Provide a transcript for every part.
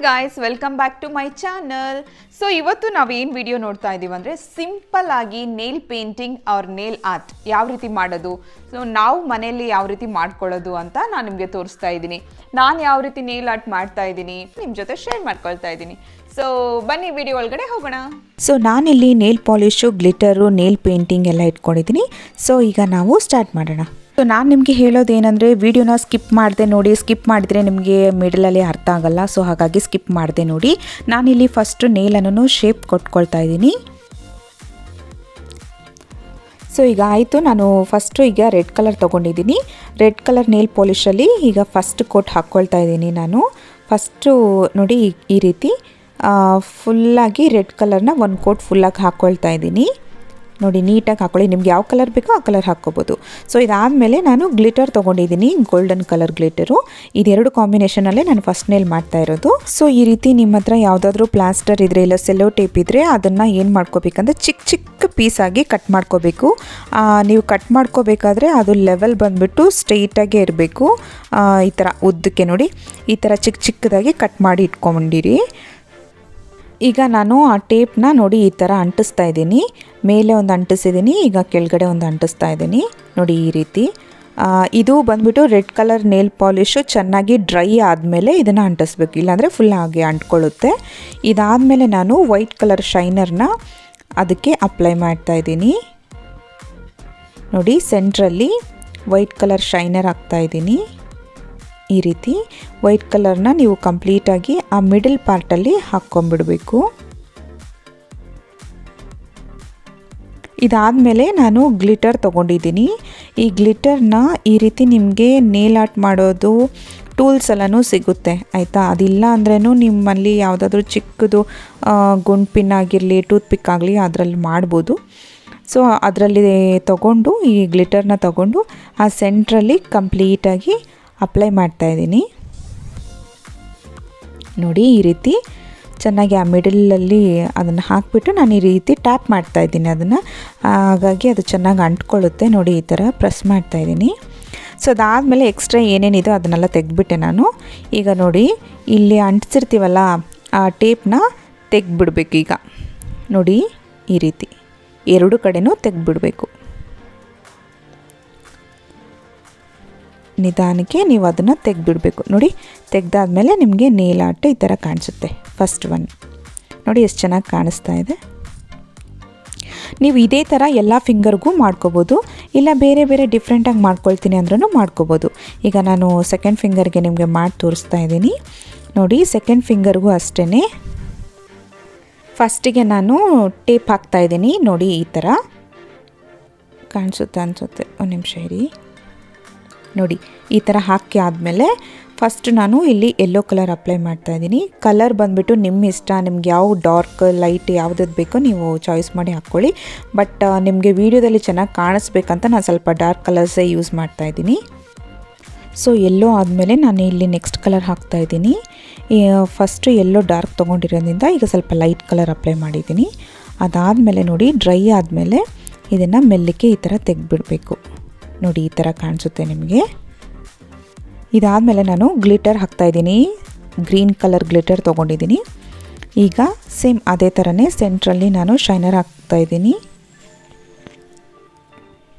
guys, welcome back to my channel. So ಇವತ್ತು ನಾವು ಏನು ವಿಡಿಯೋ ನೋಡ್ತಾ ಇದೀವಿ ಅಂದ್ರೆ ಸಿಂಪಲ್ ಆಗಿ nail painting or nail art ಯಾವ ರೀತಿ ಮಾಡೋದು, ಸೊ ನಾವು ಮನೆಯಲ್ಲಿ ಯಾವ ರೀತಿ ಮಾಡ್ಕೊಳ್ಳೋದು ಅಂತ ನಾನು ನಿಮಗೆ ತೋರಿಸ್ತಾ ಇದ್ದೀನಿ. ನಾನು ಯಾವ ರೀತಿ ನೇಲ್ ಆರ್ಟ್ ಮಾಡ್ತಾ ಇದ್ದೀನಿ ನಿಮ್ಮ ಜೊತೆ ಶೇರ್ ಮಾಡ್ಕೊಳ್ತಾ ಇದ್ದೀನಿ. ಸೊ ಬನ್ನಿ ವಿಡಿಯೋ ಒಳಗಡೆ ಹೋಗೋಣ. ಸೊ ನಾನಿಲ್ಲಿ ನೇಲ್ ಪಾಲಿಶು, ಗ್ಲಿಟರು, ನೇಲ್ ಪೇಂಟಿಂಗ್ ಎಲ್ಲ ಇಟ್ಕೊಂಡಿದ್ದೀನಿ. ಸೊ ಈಗ ನಾವು ಸ್ಟಾರ್ಟ್ ಮಾಡೋಣ. ಸೊ ನಾನು ನಿಮಗೆ ಹೇಳೋದೇನೆಂದರೆ ವಿಡಿಯೋನ ಸ್ಕಿಪ್ ಮಾಡಿದೆ ನೋಡಿ. ಸ್ಕಿಪ್ ಮಾಡಿದರೆ ನಿಮಗೆ ಮಿಡಲಲ್ಲಿ ಅರ್ಥ ಆಗಲ್ಲ. ಸೊ ಹಾಗಾಗಿ ಸ್ಕಿಪ್ ಮಾಡಿದೆ ನೋಡಿ. ನಾನಿಲ್ಲಿ ಫಸ್ಟು ನೇಲನ್ನು ಶೇಪ್ ಕೊಟ್ಕೊಳ್ತಾ ಇದ್ದೀನಿ. ಸೊ ಈಗ ಆಯಿತು. ನಾನು ಫಸ್ಟು ಈಗ ರೆಡ್ ಕಲರ್ ತೊಗೊಂಡಿದ್ದೀನಿ. ರೆಡ್ ಕಲರ್ ನೇಲ್ ಪಾಲಿಶಲ್ಲಿ ಈಗ ಫಸ್ಟ್ ಕೋಟ್ ಹಾಕ್ಕೊಳ್ತಾ ಇದ್ದೀನಿ ನಾನು. ಫಸ್ಟು ನೋಡಿ ಈ ರೀತಿ ಫುಲ್ಲಾಗಿ ರೆಡ್ ಕಲರ್ನ ಒಂದು ಕೋಟ್ ಫುಲ್ಲಾಗಿ ಹಾಕ್ಕೊಳ್ತಾ ಇದ್ದೀನಿ. ನೋಡಿ ನೀಟಾಗಿ ಹಾಕ್ಕೊಳ್ಳಿ. ನಿಮ್ಗೆ ಯಾವ ಕಲರ್ ಬೇಕೋ ಆ ಕಲರ್ ಹಾಕ್ಕೋಬೋದು. ಸೊ ಇದಾದಮೇಲೆ ನಾನು ಗ್ಲಿಟರ್ ತೊಗೊಂಡಿದ್ದೀನಿ, ಗೋಲ್ಡನ್ ಕಲರ್ ಗ್ಲಿಟರು. ಇದೆರಡು ಕಾಂಬಿನೇಷನಲ್ಲೇ ನಾನು ಫಸ್ಟ್ ನೇಲ್ ಮಾಡ್ತಾ ಇರೋದು. ಸೊ ಈ ರೀತಿ ನಿಮ್ಮ ಹತ್ರ ಯಾವುದಾದ್ರೂ ಪ್ಲಾಸ್ಟರ್ ಇದ್ದರೆ ಇಲ್ಲ ಸೆಲ್ಲೋ ಟೇಪ್ ಇದ್ದರೆ ಅದನ್ನು ಏನು ಮಾಡ್ಕೋಬೇಕಂದ್ರೆ ಚಿಕ್ಕ ಚಿಕ್ಕ ಪೀಸಾಗಿ ಕಟ್ ಮಾಡ್ಕೋಬೇಕು. ನೀವು ಕಟ್ ಮಾಡ್ಕೋಬೇಕಾದ್ರೆ ಅದು ಲೆವೆಲ್ ಬಂದುಬಿಟ್ಟು ಸ್ಟ್ರೈಟಾಗೇ ಇರಬೇಕು. ಈ ಥರ ಉದ್ದಕ್ಕೆ ನೋಡಿ ಈ ಥರ ಚಿಕ್ಕ ಚಿಕ್ಕದಾಗಿ ಕಟ್ ಮಾಡಿ ಇಟ್ಕೊಂಡಿರಿ. ಈಗ ನಾನು ಆ ಟೇಪ್ನ ನೋಡಿ ಈ ಥರ ಅಂಟಿಸ್ತಾ ಇದ್ದೀನಿ. ಮೇಲೆ ಒಂದು ಅಂಟಿಸಿದ್ದೀನಿ, ಈಗ ಕೆಳಗಡೆ ಒಂದು ಅಂಟಿಸ್ತಾ ಇದ್ದೀನಿ ನೋಡಿ ಈ ರೀತಿ. ಇದು ಬಂದುಬಿಟ್ಟು ರೆಡ್ ಕಲರ್ ನೇಲ್ ಪಾಲಿಶು ಚೆನ್ನಾಗಿ ಡ್ರೈ ಆದಮೇಲೆ ಇದನ್ನು ಅಂಟಿಸ್ಬೇಕು, ಇಲ್ಲಾಂದರೆ ಫುಲ್ ಹಾಗೆ ಅಂಟ್ಕೊಳ್ಳುತ್ತೆ. ಇದಾದಮೇಲೆ ನಾನು ವೈಟ್ ಕಲರ್ ಶೈನರ್ನ ಅದಕ್ಕೆ ಅಪ್ಲೈ ಮಾಡ್ತಾ ಇದ್ದೀನಿ. ನೋಡಿ ಸೆಂಟ್ರಲ್ಲಿ ವೈಟ್ ಕಲರ್ ಶೈನರ್ ಹಾಕ್ತಾಯಿದ್ದೀನಿ. ಈ ರೀತಿ ವೈಟ್ ಕಲರ್ನ ನೀವು ಕಂಪ್ಲೀಟಾಗಿ ಆ ಮಿಡಲ್ ಪಾರ್ಟಲ್ಲಿ ಹಾಕ್ಕೊಂಬಿಡಬೇಕು. ಇದಾದಮೇಲೆ ನಾನು ಗ್ಲಿಟರ್ ತೊಗೊಂಡಿದ್ದೀನಿ. ಈ ಗ್ಲಿಟರ್ನ ಈ ರೀತಿ ನಿಮಗೆ ನೇಲ್ ಆರ್ಟ್ ಮಾಡೋದು ಟೂಲ್ಸ್ ಎಲ್ಲನೂ ಸಿಗುತ್ತೆ ಆಯಿತಾ. ಅದಿಲ್ಲ ಅಂದ್ರೂ ನಿಮ್ಮಲ್ಲಿ ಯಾವುದಾದ್ರೂ ಚಿಕ್ಕದು ಗುಂಡ್ ಆಗಿರಲಿ, ಟೂತ್ ಪಿಕ್ ಆಗಲಿ ಅದರಲ್ಲಿ ಮಾಡ್ಬೋದು. ಸೊ ಅದರಲ್ಲಿ ತಗೊಂಡು ಈ ಗ್ಲಿಟರ್ನ ತಗೊಂಡು ಆ ಸೆಂಟ್ರಲ್ಲಿ ಕಂಪ್ಲೀಟಾಗಿ ಅಪ್ಲೈ ಮಾಡ್ತಾಯಿದ್ದೀನಿ. ನೋಡಿ ಈ ರೀತಿ ಚೆನ್ನಾಗಿ ಆ ಮಿಡಲಲ್ಲಿ ಅದನ್ನು ಹಾಕಿಬಿಟ್ಟು ನಾನು ಈ ರೀತಿ ಟ್ಯಾಪ್ ಮಾಡ್ತಾಯಿದ್ದೀನಿ ಅದನ್ನು. ಹಾಗಾಗಿ ಅದು ಚೆನ್ನಾಗಿ ಅಂಟ್ಕೊಳ್ಳುತ್ತೆ. ನೋಡಿ ಈ ಥರ ಪ್ರೆಸ್ ಮಾಡ್ತಾಯಿದ್ದೀನಿ. ಸೊ ಅದಾದಮೇಲೆ ಎಕ್ಸ್ಟ್ರಾ ಏನೇನಿದೆ ಅದನ್ನೆಲ್ಲ ತೆಗೆದ್ಬಿಟ್ಟೆ ನಾನು. ಈಗ ನೋಡಿ ಇಲ್ಲಿ ಅಂಟಿಸಿರ್ತೀವಲ್ಲ ಆ ಟೇಪ್ನ ತೆಗೆದ್ಬಿಡ್ಬೇಕು. ಈಗ ನೋಡಿ ಈ ರೀತಿ ಎರಡು ಕಡೆನೂ ತೆಗೆದ್ಬಿಡಬೇಕು. ನಿಧಾನಕ್ಕೆ ನೀವು ಅದನ್ನು ತೆಗೆದ್ಬಿಡಬೇಕು. ನೋಡಿ ತೆಗೆದಾದ್ಮೇಲೆ ನಿಮಗೆ ನೇಲ್ ಆರ್ಟ್ ಈ ಥರ ಕಾಣಿಸುತ್ತೆ. ಫಸ್ಟ್ ಒನ್ ನೋಡಿ ಎಷ್ಟು ಚೆನ್ನಾಗಿ ಕಾಣಿಸ್ತಾ ಇದೆ. ನೀವು ಇದೇ ಥರ ಎಲ್ಲ ಫಿಂಗರ್ಗೂ ಮಾಡ್ಕೋಬೋದು, ಇಲ್ಲ ಬೇರೆ ಬೇರೆ ಡಿಫ್ರೆಂಟಾಗಿ ಮಾಡ್ಕೊಳ್ತೀನಿ ಅಂದ್ರೂ ಮಾಡ್ಕೋಬೋದು. ಈಗ ನಾನು ಸೆಕೆಂಡ್ ಫಿಂಗರ್ಗೆ ನಿಮಗೆ ಮಾಡಿ ತೋರಿಸ್ತಾ ಇದ್ದೀನಿ. ನೋಡಿ ಸೆಕೆಂಡ್ ಫಿಂಗರ್ಗೂ ಅಷ್ಟೇ ಫಸ್ಟಿಗೆ ನಾನು ಟೇಪ್ ಹಾಕ್ತಾಯಿದ್ದೀನಿ. ನೋಡಿ ಈ ಥರ ಕಾಣಿಸುತ್ತೆ ಅನಿಸುತ್ತೆ, ಒಂದು ನಿಮಿಷ ಇರಿ. ನೋಡಿ ಈ ಥರ ಹಾಕಿ ಆದಮೇಲೆ ಫಸ್ಟ್ ನಾನು ಇಲ್ಲಿ ಯೆಲ್ಲೋ ಕಲರ್ ಅಪ್ಲೈ ಮಾಡ್ತಾಯಿದ್ದೀನಿ. ಕಲರ್ ಬಂದುಬಿಟ್ಟು ನಿಮ್ಮ ಇಷ್ಟ, ನಿಮ್ಗೆ ಯಾವ ಡಾರ್ಕ್ ಲೈಟ್ ಯಾವುದದು ಬೇಕೋ ನೀವು ಚಾಯ್ಸ್ ಮಾಡಿ ಹಾಕ್ಕೊಳ್ಳಿ. ಬಟ್ ನಿಮಗೆ ವೀಡಿಯೋದಲ್ಲಿ ಚೆನ್ನಾಗಿ ಕಾಣಿಸ್ಬೇಕಂತ ನಾನು ಸ್ವಲ್ಪ ಡಾರ್ಕ್ ಕಲರ್ಸೇ ಯೂಸ್ ಮಾಡ್ತಾಯಿದ್ದೀನಿ. ಸೊ ಯೆಲ್ಲೋ ಆದಮೇಲೆ ನಾನು ಇಲ್ಲಿ ನೆಕ್ಸ್ಟ್ ಕಲರ್ ಹಾಕ್ತಾಯಿದ್ದೀನಿ. ಫಸ್ಟು ಯೆಲ್ಲೋ ಡಾರ್ಕ್ ತೊಗೊಂಡಿರೋದ್ರಿಂದ ಈಗ ಸ್ವಲ್ಪ ಲೈಟ್ ಕಲರ್ ಅಪ್ಲೈ ಮಾಡಿದ್ದೀನಿ. ಅದಾದಮೇಲೆ ನೋಡಿ ಡ್ರೈ ಆದಮೇಲೆ ಇದನ್ನು ಮೆಲ್ಲಕ್ಕೆ ಈ ಥರ ತೆಗೆದ್ಬಿಡಬೇಕು. ನೋಡಿ ಈ ಥರ ಕಾಣಿಸುತ್ತೆ ನಿಮಗೆ. ಇದಾದಮೇಲೆ ನಾನು ಗ್ಲಿಟರ್ ಹಾಕ್ತಾಯಿದ್ದೀನಿ. ಗ್ರೀನ್ ಕಲರ್ ಗ್ಲಿಟರ್ ತೊಗೊಂಡಿದ್ದೀನಿ. ಈಗ ಸೇಮ್ ಅದೇ ಥರನೇ ಸೆಂಟ್ರಲ್ಲಿ ನಾನು ಶೈನರ್ ಹಾಕ್ತಾಯಿದ್ದೀನಿ.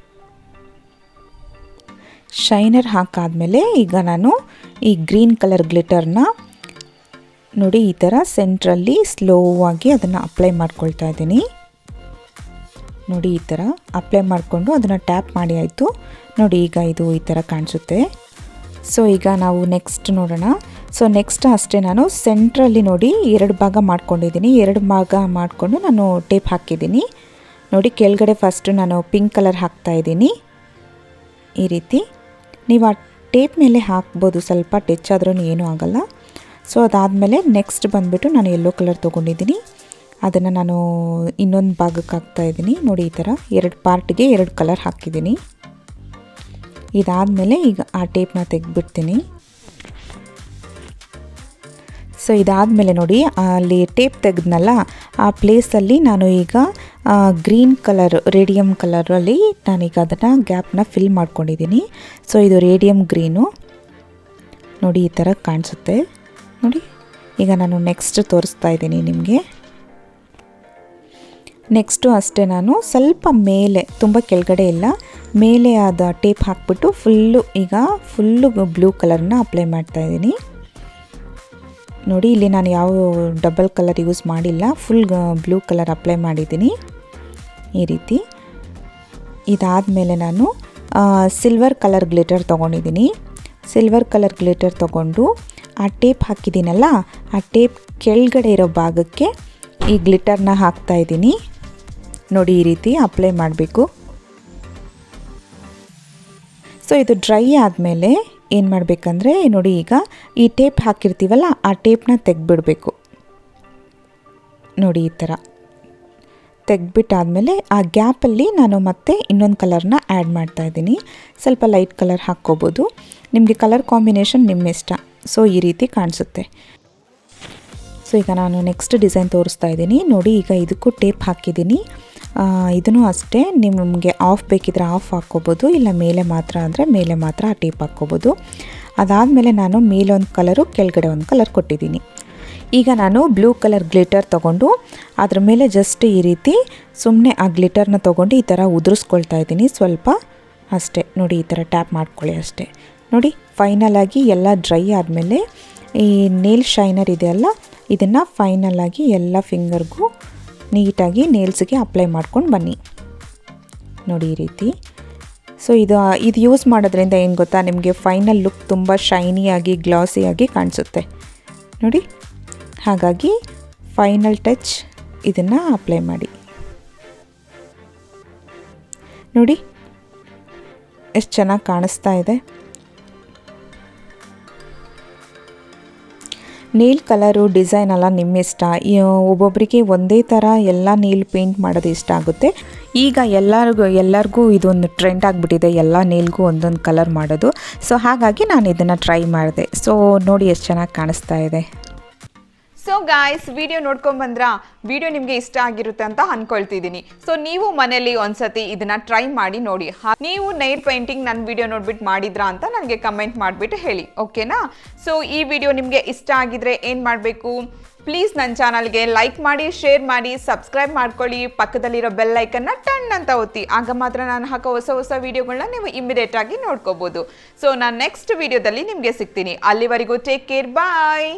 ಶೈನರ್ ಹಾಕಾದ್ಮೇಲೆ ಈಗ ನಾನು ಈ ಗ್ರೀನ್ ಕಲರ್ ಗ್ಲಿಟರ್ನ ನೋಡಿ ಈ ಥರ ಸೆಂಟ್ರಲ್ಲಿ ಸ್ಲೋವಾಗಿ ಅದನ್ನು ಅಪ್ಲೈ ಮಾಡ್ಕೊಳ್ತಾ ಇದ್ದೀನಿ. ನೋಡಿ ಈ ಥರ ಅಪ್ಲೈ ಮಾಡಿಕೊಂಡು ಅದನ್ನು ಟ್ಯಾಪ್ ಮಾಡಿ ಆಯಿತು. ನೋಡಿ ಈಗ ಇದು ಈ ಥರ ಕಾಣಿಸುತ್ತೆ. ಸೊ ಈಗ ನಾವು ನೆಕ್ಸ್ಟ್ ನೋಡೋಣ. ಸೊ ನೆಕ್ಸ್ಟ್ ಅಷ್ಟೇ ನಾನು ಸೆಂಟ್ರಲ್ಲಿ ನೋಡಿ ಎರಡು ಭಾಗ ಮಾಡ್ಕೊಂಡಿದ್ದೀನಿ. ಎರಡು ಭಾಗ ಮಾಡಿಕೊಂಡು ನಾನು ಟೇಪ್ ಹಾಕಿದ್ದೀನಿ. ನೋಡಿ ಕೆಳಗಡೆ ಫಸ್ಟು ನಾನು ಪಿಂಕ್ ಕಲರ್ ಹಾಕ್ತಾಯಿದ್ದೀನಿ. ಈ ರೀತಿ ನೀವು ಆ ಟೇಪ್ ಮೇಲೆ ಹಾಕ್ಬೋದು, ಸ್ವಲ್ಪ ಟಚ್ ಆದ್ರೂ ಏನೂ ಆಗೋಲ್ಲ. ಸೊ ಅದಾದಮೇಲೆ ನೆಕ್ಸ್ಟ್ ಬಂದುಬಿಟ್ಟು ನಾನು ಯೆಲ್ಲೋ ಕಲರ್ ತೊಗೊಂಡಿದ್ದೀನಿ. ಅದನ್ನು ನಾನು ಇನ್ನೊಂದು ಭಾಗಕ್ಕೆ ಹಾಕ್ತಾಯಿದ್ದೀನಿ. ನೋಡಿ ಈ ಥರ ಎರಡು ಪಾರ್ಟ್ಗೆ ಎರಡು ಕಲರ್ ಹಾಕಿದ್ದೀನಿ. ಇದಾದಮೇಲೆ ಈಗ ಆ ಟೇಪ್ನ ತೆಗೆದ್ಬಿಡ್ತೀನಿ. ಸೊ ಇದಾದಮೇಲೆ ನೋಡಿ ಅಲ್ಲಿ ಟೇಪ್ ತೆಗೆದ್ನಲ್ಲ ಆ ಪ್ಲೇಸಲ್ಲಿ ನಾನು ಈಗ ಗ್ರೀನ್ ಕಲರ್ ರೇಡಿಯಮ್ ಕಲರಲ್ಲಿ ನಾನೀಗ ಅದನ್ನು ಗ್ಯಾಪ್ನ ಫಿಲ್ ಮಾಡ್ಕೊಂಡಿದ್ದೀನಿ. ಸೊ ಇದು ರೇಡಿಯಮ್ ಗ್ರೀನು ನೋಡಿ ಈ ಥರ ಕಾಣಿಸುತ್ತೆ ನೋಡಿ. ಈಗ ನಾನು ನೆಕ್ಸ್ಟ್ ತೋರಿಸ್ತಾ ಇದ್ದೀನಿ ನಿಮಗೆ. ನೆಕ್ಸ್ಟು ಅಷ್ಟೇ ನಾನು ಸ್ವಲ್ಪ ಮೇಲೆ, ತುಂಬ ಕೆಳಗಡೆ ಇಲ್ಲ, ಮೇಲೆ ಆದ ಟೇಪ್ ಹಾಕ್ಬಿಟ್ಟು ಫುಲ್ಲು ಬ್ಲೂ ಕಲರ್ನ ಅಪ್ಲೈ ಮಾಡ್ತಾಯಿದ್ದೀನಿ. ನೋಡಿ ಇಲ್ಲಿ ನಾನು ಯಾವ ಡಬಲ್ ಕಲರ್ ಯೂಸ್ ಮಾಡಿಲ್ಲ, ಫುಲ್ ಬ್ಲೂ ಕಲರ್ ಅಪ್ಲೈ ಮಾಡಿದ್ದೀನಿ ಈ ರೀತಿ. ಇದಾದಮೇಲೆ ನಾನು ಸಿಲ್ವರ್ ಕಲರ್ ಗ್ಲಿಟರ್ ತೊಗೊಂಡಿದ್ದೀನಿ. ಸಿಲ್ವರ್ ಕಲರ್ ಗ್ಲಿಟರ್ ತೊಗೊಂಡು ಆ ಟೇಪ್ ಹಾಕಿದ್ದೀನಲ್ಲ, ಆ ಟೇಪ್ ಕೆಳಗಡೆ ಇರೋ ಭಾಗಕ್ಕೆ ಈ ಗ್ಲಿಟರ್ನ ಹಾಕ್ತಾಯಿದ್ದೀನಿ. ನೋಡಿ ಈ ರೀತಿ ಅಪ್ಲೈ ಮಾಡಬೇಕು. ಸೊ ಇದು ಡ್ರೈ ಆದಮೇಲೆ ಏನು ಮಾಡಬೇಕಂದ್ರೆ ನೋಡಿ, ಈಗ ಈ ಟೇಪ್ ಹಾಕಿರ್ತೀವಲ್ಲ ಆ ಟೇಪ್ನ ತೆಗೆದ್ಬಿಡಬೇಕು. ನೋಡಿ ಈ ಥರ ತೆಗೆದ್ಬಿಟ್ಟಾದಮೇಲೆ ಆ ಗ್ಯಾಪಲ್ಲಿ ನಾನು ಮತ್ತೆ ಇನ್ನೊಂದು ಕಲರ್ನ ಆ್ಯಡ್ ಮಾಡ್ತಾಯಿದ್ದೀನಿ. ಸ್ವಲ್ಪ ಲೈಟ್ ಕಲರ್ ಹಾಕ್ಕೋಬೋದು, ನಿಮಗೆ ಕಲರ್ ಕಾಂಬಿನೇಷನ್ ನಿಮ್ಮ ಇಷ್ಟ. ಸೊ ಈ ರೀತಿ ಕಾಣಿಸುತ್ತೆ. ಸೊ ಈಗ ನಾನು ನೆಕ್ಸ್ಟ್ ಡಿಸೈನ್ ತೋರಿಸ್ತಾ ಇದ್ದೀನಿ. ನೋಡಿ ಈಗ ಇದಕ್ಕೂ ಟೇಪ್ ಹಾಕಿದ್ದೀನಿ. ಇದನ್ನು ಅಷ್ಟೇ, ನಿಮಗೆ ಆಫ್ ಬೇಕಿದ್ರೆ ಆಫ್ ಹಾಕ್ಕೋಬೋದು, ಇಲ್ಲ ಮೇಲೆ ಮಾತ್ರ ಅಂದರೆ ಮೇಲೆ ಮಾತ್ರ ಆ ಟೇಪ್ ಹಾಕ್ಕೋಬೋದು. ಅದಾದಮೇಲೆ ನಾನು ಮೇಲೊಂದು ಕಲರು ಕೆಳಗಡೆ ಒಂದು ಕಲರ್ ಕೊಟ್ಟಿದ್ದೀನಿ. ಈಗ ನಾನು ಬ್ಲೂ ಕಲರ್ ಗ್ಲಿಟರ್ ತೊಗೊಂಡು ಅದ್ರ ಮೇಲೆ ಜಸ್ಟ್ ಈ ರೀತಿ ಸುಮ್ಮನೆ ಆ ಗ್ಲಿಟರ್ನ ತೊಗೊಂಡು ಈ ಥರ ಉದುರಿಸ್ಕೊಳ್ತಾ ಇದ್ದೀನಿ ಸ್ವಲ್ಪ ಅಷ್ಟೇ. ನೋಡಿ ಈ ಥರ ಟ್ಯಾಪ್ ಮಾಡ್ಕೊಳ್ಳಿ ಅಷ್ಟೇ. ನೋಡಿ ಫೈನಲಾಗಿ ಎಲ್ಲ ಡ್ರೈ ಆದಮೇಲೆ ಈ ನೇಲ್ ಶೈನರ್ ಇದೆಯಲ್ಲ, ಇದನ್ನು ಫೈನಲಾಗಿ ಎಲ್ಲ ಫಿಂಗರ್ಗೂ ನೀಟಾಗಿ ನೇಲ್ಸ್ಗೆ ಅಪ್ಲೈ ಮಾಡ್ಕೊಂಡು ಬನ್ನಿ. ನೋಡಿ ಈ ರೀತಿ. ಸೊ ಇದು ಯೂಸ್ ಮಾಡೋದ್ರಿಂದ ಏನು ಗೊತ್ತಾ, ನಿಮಗೆ ಫೈನಲ್ ಲುಕ್ ತುಂಬ ಶೈನಿಯಾಗಿ ಗ್ಲಾಸಿಯಾಗಿ ಕಾಣಿಸುತ್ತೆ ನೋಡಿ. ಹಾಗಾಗಿ ಫೈನಲ್ ಟಚ್ ಇದನ್ನು ಅಪ್ಲೈ ಮಾಡಿ. ನೋಡಿ ಎಷ್ಟು ಚೆನ್ನಾಗಿ ಕಾಣಿಸ್ತಾ ಇದೆ. ನೇಲ್ ಕಲರು ಡಿಸೈನ್ ಎಲ್ಲ ನಿಮ್ಮ ಇಷ್ಟ. ಒಬ್ಬೊಬ್ಬರಿಗೆ ಒಂದೇ ಥರ ಎಲ್ಲ ನೇಲ್ ಪೇಂಟ್ ಮಾಡೋದು ಇಷ್ಟ ಆಗುತ್ತೆ. ಈಗ ಎಲ್ಲರಿಗೂ ಇದೊಂದು ಟ್ರೆಂಡ್ ಆಗಿಬಿಟ್ಟಿದೆ, ಎಲ್ಲ ನೇಲ್ಗೂ ಒಂದೊಂದು ಕಲರ್ ಮಾಡೋದು. ಸೊ ಹಾಗಾಗಿ ನಾನು ಇದನ್ನು ಟ್ರೈ ಮಾಡಿದೆ. ಸೊ ನೋಡಿ ಎಷ್ಟು ಚೆನ್ನಾಗಿ ಕಾಣಿಸ್ತಾ ಇದೆ. ಸೊ ಗಾಯ್ಸ್, ವಿಡಿಯೋ ನೋಡ್ಕೊಂಡ್ಬಂದ್ರಾ? ವಿಡಿಯೋ ನಿಮಗೆ ಇಷ್ಟ ಆಗಿರುತ್ತೆ ಅಂತ ಅಂದ್ಕೊಳ್ತಿದ್ದೀನಿ. ಸೊ ನೀವು ಮನೇಲಿ ಒಂದ್ಸತಿ ಇದನ್ನ ಟ್ರೈ ಮಾಡಿ ನೋಡಿ. ನೀವು ನೈಲ್ ಪೇಂಟಿಂಗ್ ನನ್ನ ವಿಡಿಯೋ ನೋಡ್ಬಿಟ್ಟು ಮಾಡಿದ್ರಾ ಅಂತ ನನಗೆ ಕಮೆಂಟ್ ಮಾಡಿಬಿಟ್ಟು ಹೇಳಿ, ಓಕೆನಾ? ಸೊ ಈ ವಿಡಿಯೋ ನಿಮಗೆ ಇಷ್ಟ ಆಗಿದ್ರೆ ಏನು ಮಾಡಬೇಕು, ಪ್ಲೀಸ್ ನನ್ನ ಚಾನಲ್ಗೆ ಲೈಕ್ ಮಾಡಿ, ಶೇರ್ ಮಾಡಿ, ಸಬ್ಸ್ಕ್ರೈಬ್ ಮಾಡ್ಕೊಳ್ಳಿ. ಪಕ್ಕದಲ್ಲಿರೋ ಬೆಲ್ ಐಕನ್ನ ಟನ್ ಅಂತ ಒತ್ತಿ. ಆಗ ಮಾತ್ರ ನಾನು ಹಾಕೋ ಹೊಸ ವಿಡಿಯೋಗಳನ್ನ ನೀವು ಇಮಿಡಿಯೇಟ್ ಆಗಿ ನೋಡ್ಕೋಬೋದು. ಸೊ ನಾನು ನೆಕ್ಸ್ಟ್ ವಿಡಿಯೋದಲ್ಲಿ ನಿಮಗೆ ಸಿಗ್ತೀನಿ. ಅಲ್ಲಿವರೆಗೂ ಟೇಕ್ ಕೇರ್, ಬಾಯ್.